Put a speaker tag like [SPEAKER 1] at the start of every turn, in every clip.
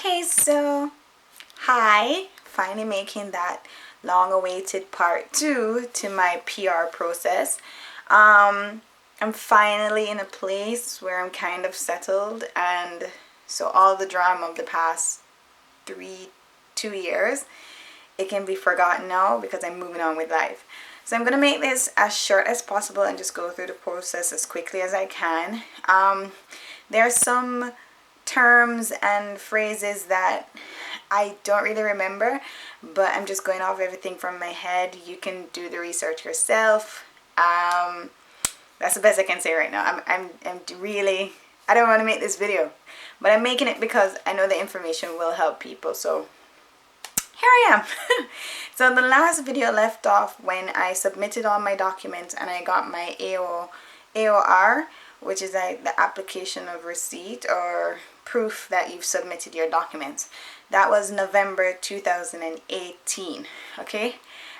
[SPEAKER 1] Okay, so hi, finally making that long-awaited part 2 to my PR process. I'm finally in a place where I'm kind of settled, and so all the drama of the past 2 years, it can be forgotten now because I'm moving on with life. So I'm gonna make this as short as possible and just go through the process as quickly as I can. There are some terms and phrases that I don't really remember, but I'm just going off everything from my head. You can do the research yourself. That's the best I can say right now. I'm really, I don't want to make this video, but I'm making it because I know the information will help people. So here I am. So the last video left off when I submitted all my documents and I got my AOR, which is like the application of receipt or proof that you've submitted your documents. That was November 2018. Okay,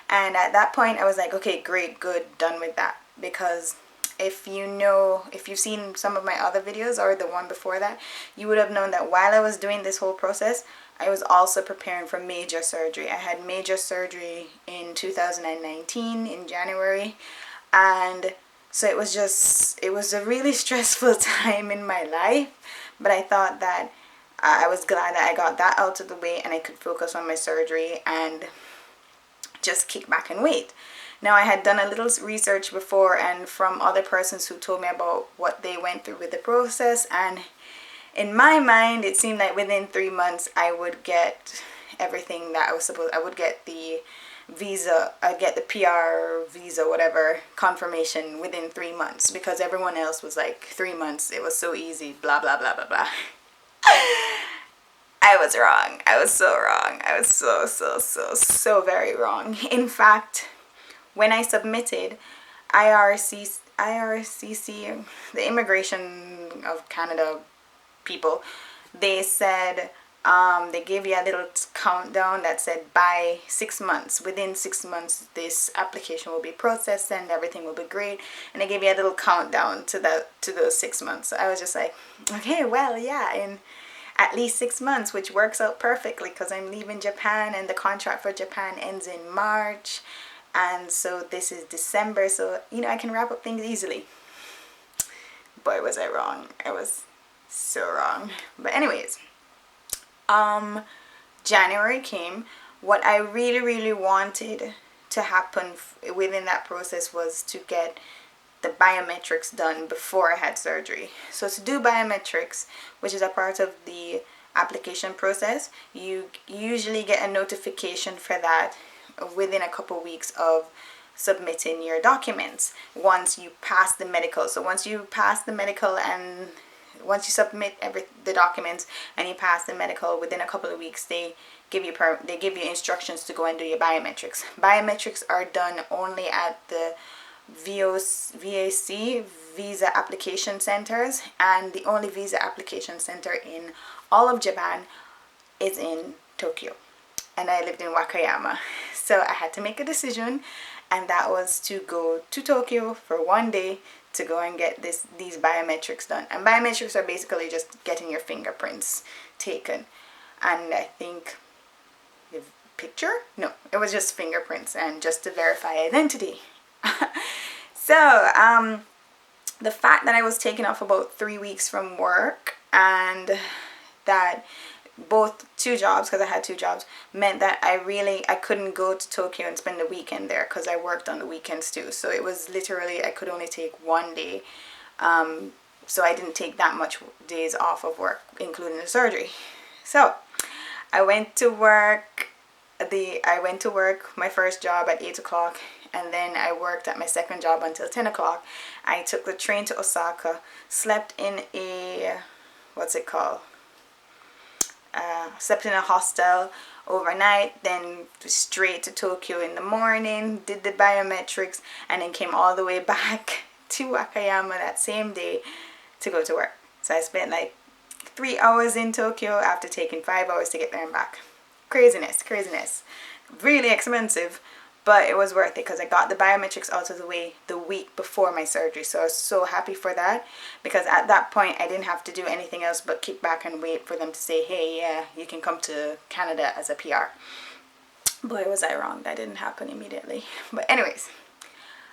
[SPEAKER 1] and at that point I was like, okay, great, good, done with that. Because if you've seen some of my other videos or the one before that, you would have known that while I was doing this whole process, I was also preparing for major surgery. I had major surgery in 2019 in January, and so it was a really stressful time in my life, but I thought that I was glad that I got that out of the way and I could focus on my surgery and just kick back and wait. Now, I had done a little research before and from other persons who told me about what they went through with the process, and in my mind it seemed like within 3 months I would get everything that I would get the visa, I'd get the PR visa, whatever, confirmation within 3 months, because everyone else was like 3 months, it was so easy, blah blah blah blah blah. I was wrong. I was so wrong. I was so very wrong. In fact, when I submitted, IRCC, the Immigration of Canada people, they said, they gave you a little countdown that said by 6 months, within 6 months this application will be processed and everything will be great, and they gave you a little countdown to those 6 months. So I was just like, okay, well, yeah, in at least 6 months, which works out perfectly because I'm leaving Japan and the contract for Japan ends in March, and so this is December, so I can wrap up things easily. Boy, was I wrong. I was so wrong. But anyways, January came. What I really wanted to happen within that process was to get the biometrics done before I had surgery. So to do biometrics, which is a part of the application process, you usually get a notification for that within a couple weeks of submitting your documents once you pass the medical. So once you pass the medical and once you submit the documents and you pass the medical, within a couple of weeks they give you instructions to go and do your biometrics. Biometrics are done only at the VAC, visa application centers, and the only visa application center in all of Japan is in Tokyo, and I lived in Wakayama, so I had to make a decision, and that was to go to Tokyo for 1 day to go and get these biometrics done. And biometrics are basically just getting your fingerprints taken, and I think the picture? No, it was just fingerprints and just to verify identity. So the fact that I was taken off about 3 weeks from work, and that both 2 jobs, because I had 2 jobs, meant that I couldn't go to Tokyo and spend the weekend there because I worked on the weekends too. So it was literally, I could only take 1 day. So I didn't take that much days off of work, including the surgery. So I went to work. My first job at 8 o'clock, and then I worked at my second job until 10 o'clock. I took the train to Osaka, slept in a, slept in a hostel overnight, then straight to Tokyo in the morning, did the biometrics, and then came all the way back to Wakayama that same day to go to work. So I spent like 3 hours in Tokyo after taking 5 hours to get there and back. Craziness. Really expensive, but it was worth it because I got the biometrics out of the way the week before my surgery. So I was so happy for that, because at that point I didn't have to do anything else but kick back and wait for them to say, hey, yeah, you can come to Canada as a PR. Boy, was I wrong. That didn't happen immediately. But anyways,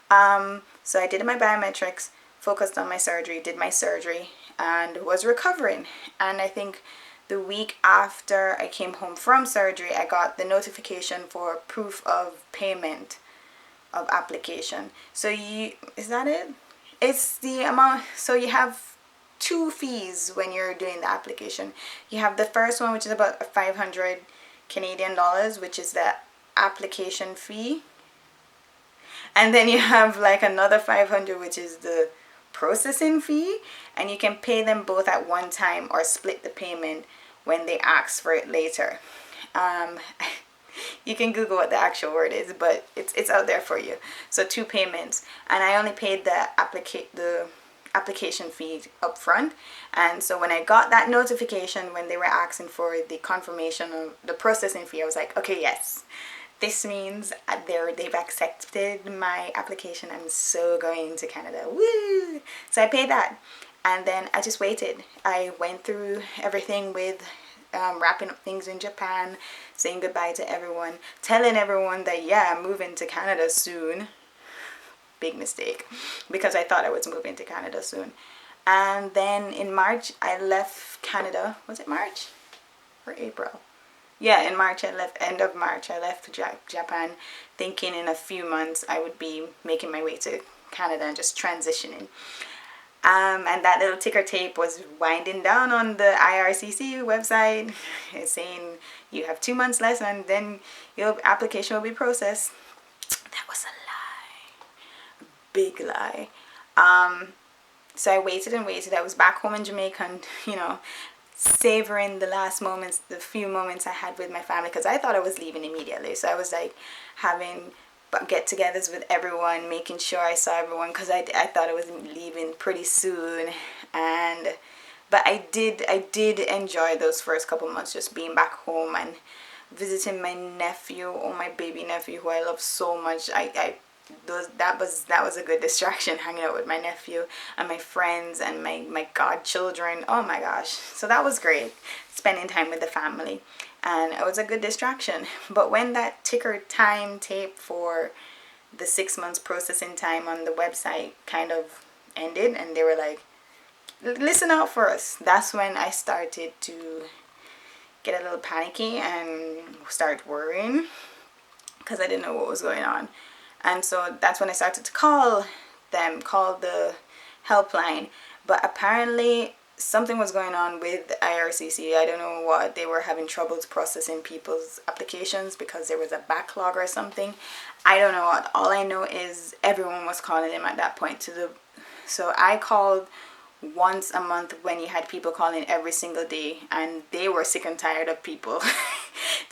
[SPEAKER 1] so I did my biometrics, focused on my surgery, did my surgery, and was recovering. And I think the week after I came home from surgery, I got the notification for proof of payment of application. So is that it? It's the amount. So you have two fees when you're doing the application. You have the first one, which is about 500 Canadian dollars, which is the application fee. And then you have like another 500, which is the processing fee, and you can pay them both at one time or split the payment when they ask for it later. You can Google what the actual word is, but it's out there for you. So 2 payments, and I only paid the application fee up front. And so when I got that notification when they were asking for the confirmation of the processing fee, I was like, okay, yes, this means they've accepted my application. I'm so going to Canada. Woo! So I paid that, and then I just waited. I went through everything with wrapping up things in Japan, saying goodbye to everyone, telling everyone that, yeah, I'm moving to Canada soon. Big mistake, because I thought I was moving to Canada soon. And then in March, I left Canada. Was it March or April? Yeah, in March I left, end of March I left Japan, thinking in a few months I would be making my way to Canada and just transitioning. And that little ticker tape was winding down on the IRCC website. It's saying you have 2 months left and then your application will be processed. That was a lie. Big lie. So I waited and waited. I was back home in Jamaica and, savoring the last moments, the few moments I had with my family, because I thought I was leaving immediately. So I was like having get-togethers with everyone, making sure I saw everyone, because I thought I was leaving pretty soon. But I did enjoy those first couple months, just being back home and visiting my nephew, or my baby nephew, who I love so much. That was a good distraction, hanging out with my nephew and my friends and my godchildren. Oh my gosh. So that was great, spending time with the family, and it was a good distraction. But when that ticker time tape for the 6 months processing time on the website kind of ended, and they were like, listen out for us, that's when I started to get a little panicky and start worrying, because I didn't know what was going on. And so that's when I started to call the helpline. But apparently something was going on with the IRCC. I don't know what. They were having troubles processing people's applications because there was a backlog or something. I don't know what. All I know is everyone was calling them at that point. So I called once a month when you had people calling every single day, and they were sick and tired of people.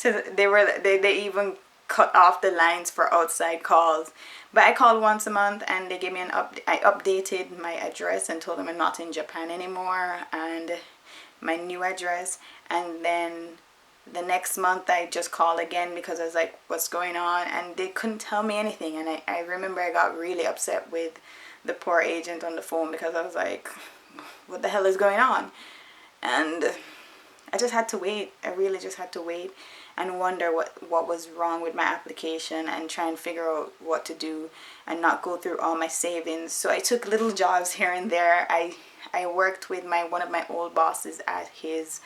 [SPEAKER 1] They even cut off the lines for outside calls. But I called once a month, and they gave me I updated my address and told them I'm not in Japan anymore, and my new address. And then the next month I just called again because I was like, what's going on? And they couldn't tell me anything. And I remember I got really upset with the poor agent on the phone, because I was like, what the hell is going on? And I just had to wait. I really just had to wait and wonder what was wrong with my application, and try and figure out what to do and not go through all my savings. So I took little jobs here and there. I worked with one of my old bosses at his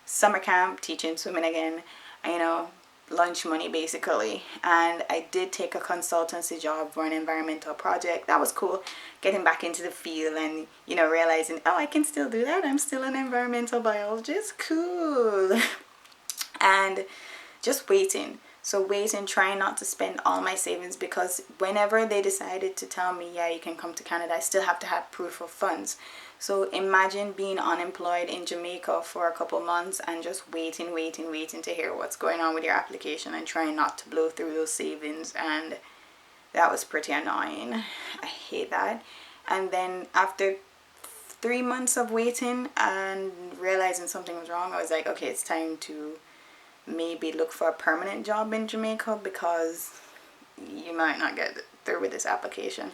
[SPEAKER 1] summer camp, teaching swimming again, lunch money basically. And I did take a consultancy job for an environmental project. That was cool, getting back into the field and realizing, oh, I can still do that. I'm still an environmental biologist. Cool. And just waiting. So waiting, trying not to spend all my savings, because whenever they decided to tell me, yeah, you can come to Canada, I still have to have proof of funds. So imagine being unemployed in Jamaica for a couple months and just waiting to hear what's going on with your application, and trying not to blow through those savings. And that was pretty annoying. I hate that. And then after 3 months of waiting and realizing something was wrong, I was like, okay, it's time to maybe look for a permanent job in Jamaica, because you might not get through with this application.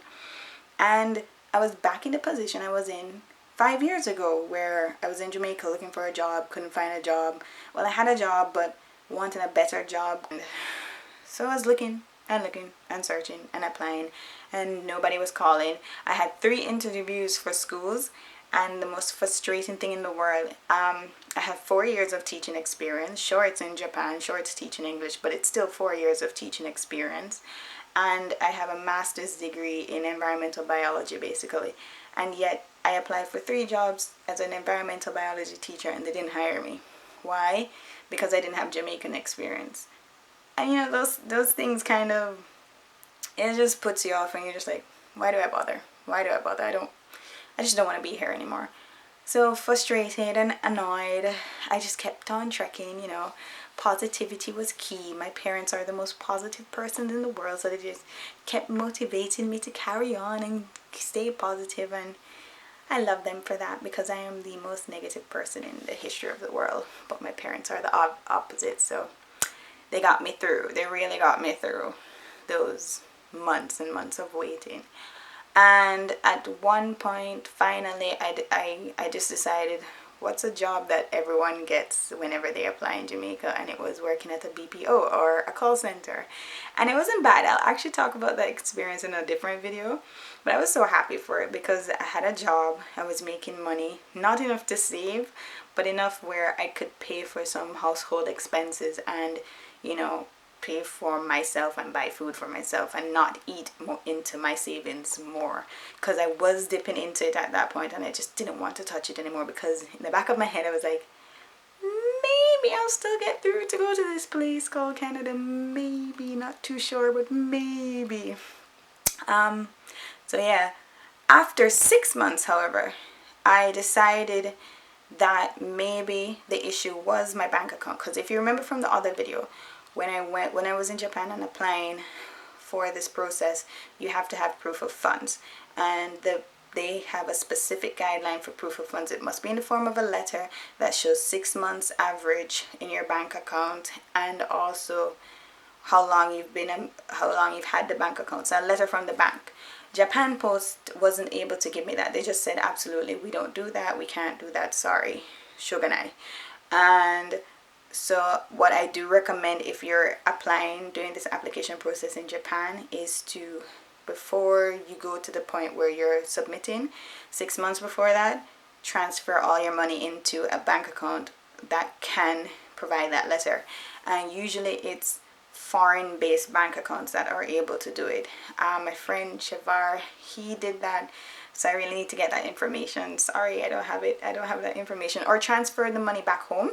[SPEAKER 1] And I was back in the position I was in 5 years ago, where I was in Jamaica looking for a job, couldn't find a job. Well, I had a job, but wanted a better job. So I was looking and looking and searching and applying, and nobody was calling. I had 3 interviews for schools, and the most frustrating thing in the world, I have 4 years of teaching experience. Sure, it's in Japan, sure, it's teaching English, but it's still 4 years of teaching experience. And I have a master's degree in environmental biology, basically. And yet I applied for 3 jobs as an environmental biology teacher, and they didn't hire me. Why? Because I didn't have Jamaican experience. And you know, those things kind of, it just puts you off, and you're just like, why do I bother? Why do I bother? I just don't want to be here anymore. So frustrated and annoyed, I just kept on trekking, you know. Positivity was key. My parents are the most positive persons in the world, so they just kept motivating me to carry on and stay positive, and I love them for that, because I am the most negative person in the history of the world. But my parents are the opposite, so they got me through. They really got me through those months and months of waiting. And at one point, finally, I just decided, what's a job that everyone gets whenever they apply in Jamaica? And it was working at a BPO, or a call center. And it wasn't bad. I'll actually talk about that experience in a different video. But I was so happy for it, because I had a job, I was making money, not enough to save, but enough where I could pay for some household expenses, and, you know, pay for myself and buy food for myself, and not eat more into my savings more, because I was dipping into it at that point, and I just didn't want to touch it anymore, because in the back of my head I was like, maybe I'll still get through to go to this place called Canada, maybe, not too sure, but maybe. So yeah, after 6 months, however, I decided that maybe the issue was my bank account, because if you remember from the other video, when I was in Japan and applying for this process, you have to have proof of funds, and they have a specific guideline for proof of funds. It must be in the form of a letter that shows 6 months average in your bank account, and also how long you've had the bank account. So a letter from the bank. Japan Post wasn't able to give me that. They just said, absolutely, we don't do that, we can't do that, sorry, shogunai. And so what I do recommend, if you're applying, doing this application process in Japan, is to, before you go to the point where you're submitting, 6 months before that, transfer all your money into a bank account that can provide that letter. And usually it's foreign-based bank accounts that are able to do it. My friend Shavar, he did that, so I really need to get that information. Sorry, I don't have it. I don't have that information. Or transfer the money back home,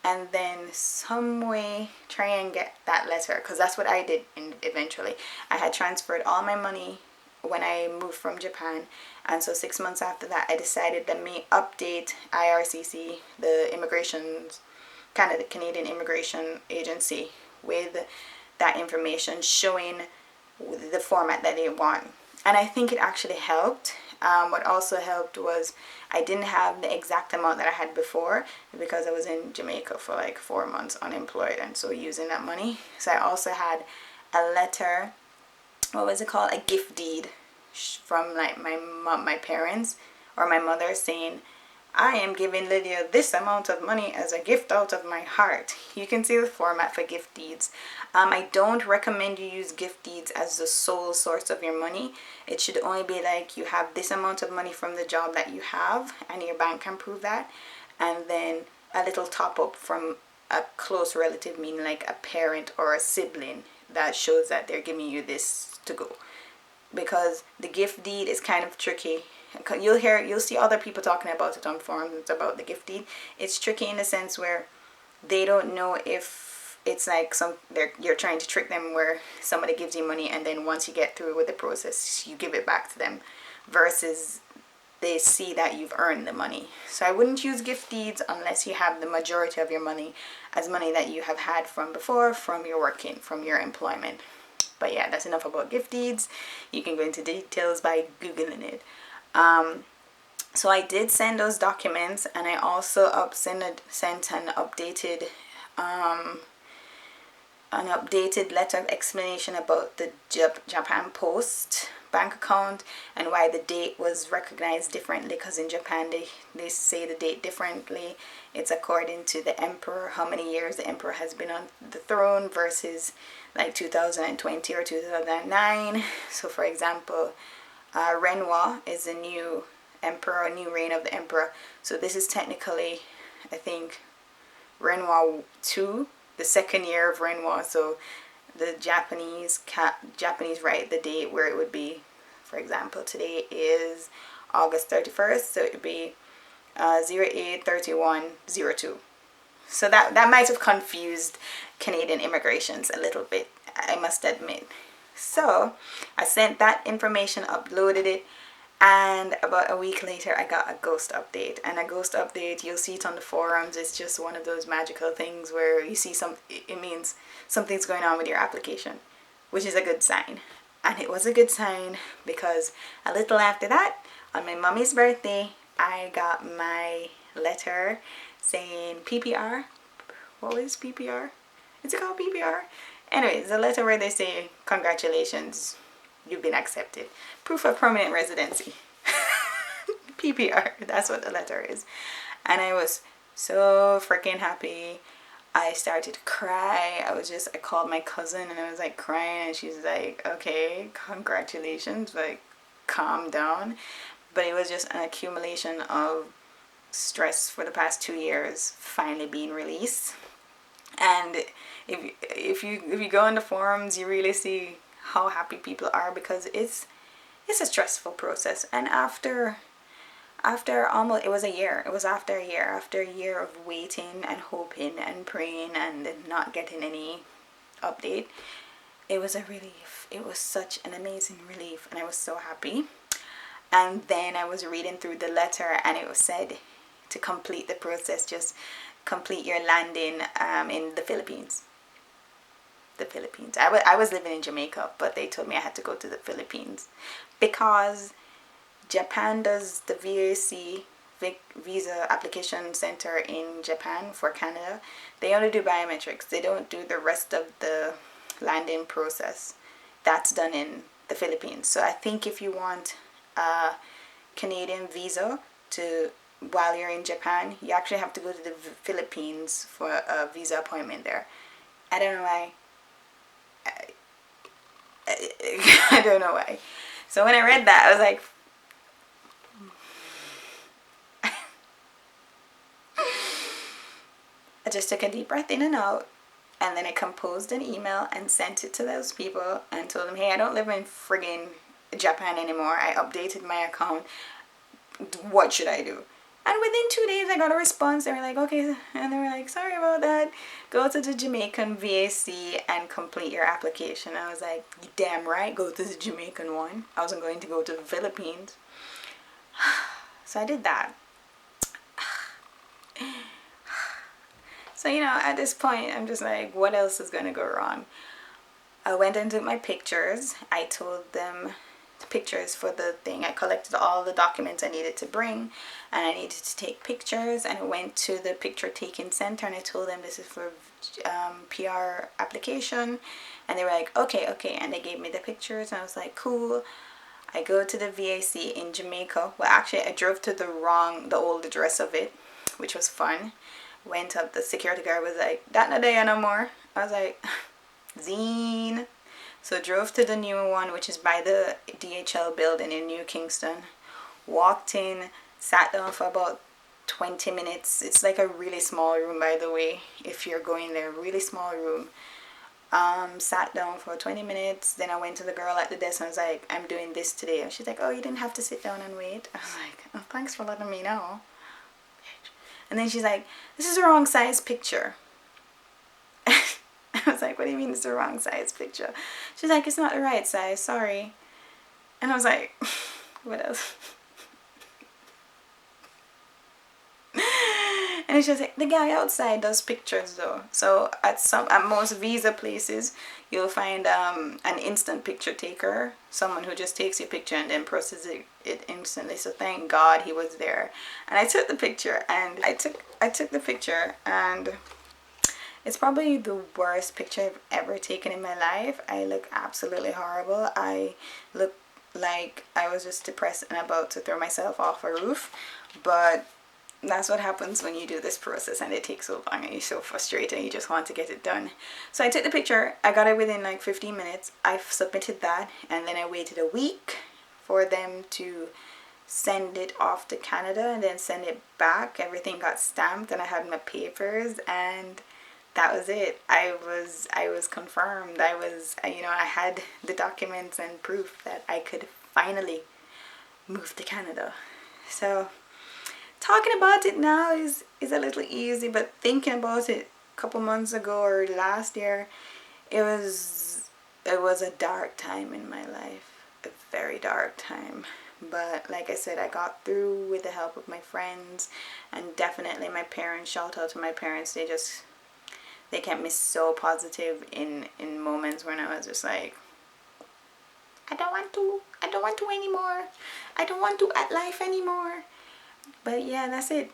[SPEAKER 1] and then some way try and get that letter, because that's what I did eventually. I had transferred all my money when I moved from Japan, and so 6 months after that, I decided, let me update IRCC, the Canadian Immigration Agency, with that information showing the format that they want. And I think it actually helped. What also helped was I didn't have the exact amount that I had before, because I was in Jamaica for like 4 months unemployed, and so using that money. So I also had a letter, what was it called, a gift deed from like my parents or my mother, saying, I am giving Lydia this amount of money as a gift out of my heart. You can see the format for gift deeds. I don't recommend you use gift deeds as the sole source of your money. It should only be like, you have this amount of money from the job that you have, and your bank can prove that, and then a little top up from a close relative, meaning like a parent or a sibling, that shows that they're giving you this to go. Because the gift deed is kind of tricky. You'll see other people talking about it on forums about the gift deed. It's tricky in the sense where they don't know if it's like you're trying to trick them, where somebody gives you money and then once you get through with the process, you give it back to them, versus they see that you've earned the money. So I wouldn't use gift deeds unless you have the majority of your money as money that you have had from before, from your working, from your employment. But yeah, that's enough about gift deeds. You can go into details by Googling it. So I did send those documents, and I also sent an updated an updated letter of explanation about the Japan Post bank account and why the date was recognized differently, because in Japan they say the date differently. It's according to the emperor, how many years the emperor has been on the throne versus like 2020 or 2009. So for example, Renwa is the new emperor, a new reign of the emperor. So this is technically, I think, Renwa 2, the second year of Renwa. So the Japanese write the date where it would be, for example, today is August 31st, so it would be 08/31/02. So that might have confused Canadian immigrations a little bit, I must admit. So I sent that information, uploaded it, and about a week later I got a ghost update. And a ghost update, you'll see it on the forums, it's just one of those magical things where you see it means something's going on with your application, which is a good sign. And it was a good sign because a little after that, on my mommy's birthday, I got my letter saying PPR. What was PPR? Is it called PPR? Anyways, the letter where they say, congratulations, you've been accepted. Proof of permanent residency. PPR, that's what the letter is. And I was so freaking happy. I started to cry. I called my cousin and I was like crying, and she's like, okay, congratulations, like calm down. But it was just an accumulation of stress for the past 2 years finally being released. And if you go on the forums, you really see how happy people are, because it's a stressful process. And after almost, it was after a year of waiting and hoping and praying and not getting any update, it was a relief. It was such an amazing relief, and I was so happy. And then I was reading through the letter, and it was said to complete the process, just complete your landing in the Philippines. I was living in Jamaica, but they told me I had to go to the Philippines because Japan does the VAC visa application center in Japan for Canada. They only do biometrics. They don't do the rest of the landing process. That's done in the Philippines. So I think if you want a Canadian visa while you're in Japan, you actually have to go to the Philippines for a visa appointment there. I don't know why. I don't know why. So when I read that, I was like, I just took a deep breath in and out, and then I composed an email and sent it to those people and told them, hey, I don't live in friggin' Japan anymore. I updated my account. What should I do? And within 2 days, I got a response. They were like, okay. And they were like, sorry about that. Go to the Jamaican VAC and complete your application. I was like, you damn right, go to the Jamaican one. I wasn't going to go to the Philippines. So I did that. So, at this point, I'm just like, what else is going to go wrong? I went and took my pictures. I told them the pictures for the thing. I collected all the documents I needed to bring, and I needed to take pictures. And I went to the picture taking center, and I told them this is for PR application. And they were like, okay. And they gave me the pictures, and I was like, cool. I go to the VAC in Jamaica. Well, actually, I drove to the old address of it, which was fun. Went up, the security guard was like, that no day no more. I was like, zine. So drove to the new one, which is by the DHL building in New Kingston. Walked in, sat down for about 20 minutes. It's like a really small room, by the way, if you're going there. Really small room. Sat down for 20 minutes. Then I went to the girl at the desk and I was like, I'm doing this today. And she's like, oh, you didn't have to sit down and wait. I was like, oh, thanks for letting me know. And then she's like, this is the wrong size picture. I was like, what do you mean it's the wrong size picture? She's like, it's not the right size, sorry. And I was like, what else? And she's like, the guy outside does pictures though. So at most visa places, you'll find an instant picture taker, someone who just takes your picture and then processes it instantly. So thank God he was there. And I took the picture, and I took the picture, and It's probably the worst picture I've ever taken in my life. I look absolutely horrible. I look like I was just depressed and about to throw myself off a roof. But that's what happens when you do this process and it takes so long and you're so frustrated and you just want to get it done. So I took the picture. I got it within like 15 minutes. I submitted that, and then I waited a week for them to send it off to Canada and then send it back. Everything got stamped and I had my papers, and that was it. I was confirmed. I had the documents and proof that I could finally move to Canada. So talking about it now is a little easy, but thinking about it a couple months ago or last year, it was a dark time in my life, a very dark time. But like I said, I got through with the help of my friends, and definitely my parents. Shout out to my parents. They kept me so positive in moments when I was just like, I don't want to anymore. I don't want to at life anymore. But yeah, that's it.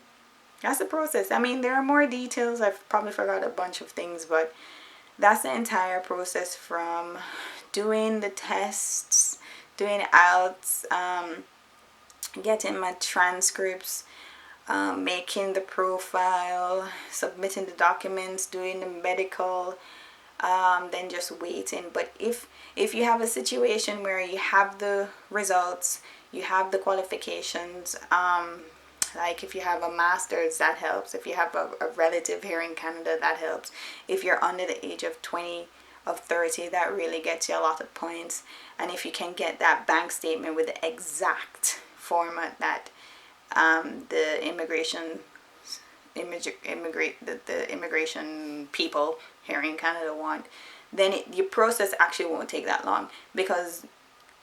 [SPEAKER 1] That's the process. I mean, there are more details. I've probably forgot a bunch of things, but that's the entire process, from doing the tests, doing IELTS, getting my transcripts, making the profile, submitting the documents, doing the medical, then just waiting. But if you have a situation where you have the results, you have the qualifications, like if you have a master's, that helps. If you have a relative here in Canada, that helps. If you're under the age of 20, of 30, that really gets you a lot of points. And if you can get that bank statement with the exact format that the immigration people here in Canada want, then your process actually won't take that long, because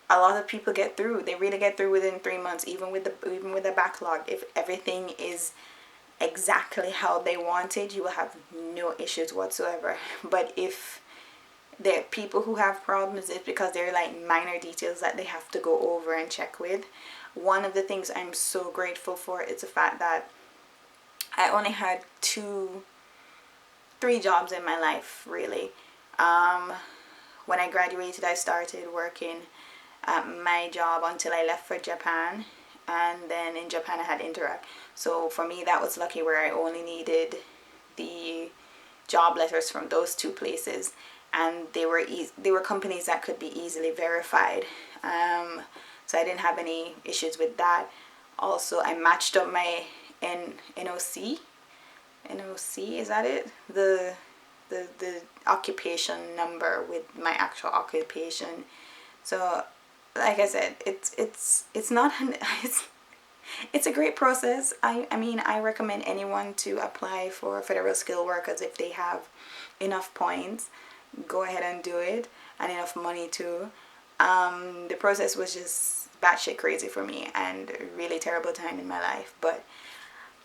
[SPEAKER 1] a lot of people get through. They really get through within 3 months, even with the backlog. If everything is exactly how they wanted, you will have no issues whatsoever. But if there are people who have problems, it's because they're like minor details that they have to go over and check with. One of the things I'm so grateful for is the fact that I only had 3 jobs in my life, really. When I graduated, I started working at my job until I left for Japan, and then in Japan I had Interact. So for me, that was lucky, where I only needed the job letters from those 2 places, and they were companies that could be easily verified. So I didn't have any issues with that. Also, I matched up my NOC. NOC, is that it? The occupation number with my actual occupation. So like I said, it's not it's a great process. I mean, I recommend anyone to apply for federal skilled workers if they have enough points. Go ahead and do it, and enough money too. The process was just batshit crazy for me, and a really terrible time in my life. But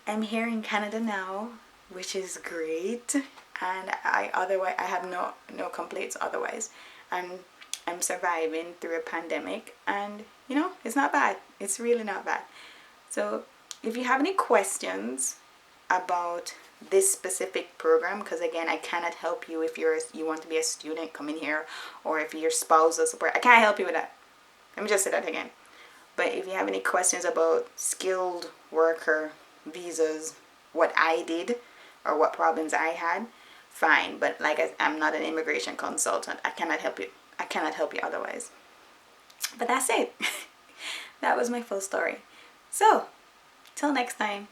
[SPEAKER 1] I'm here in Canada now, which is great, and I have no complaints otherwise. I'm surviving through a pandemic, and it's not bad. It's really not bad. So if you have any questions about this specific program, because again, I cannot help you if you want to be a student coming here, or if your spouse or support, I can't help you with that. Let me just say that again. But if you have any questions about skilled worker visas, what I did or what problems I had, fine. But I'm not an immigration consultant. I cannot help you. I cannot help you otherwise. But that's it. That was my full story. So, till next time.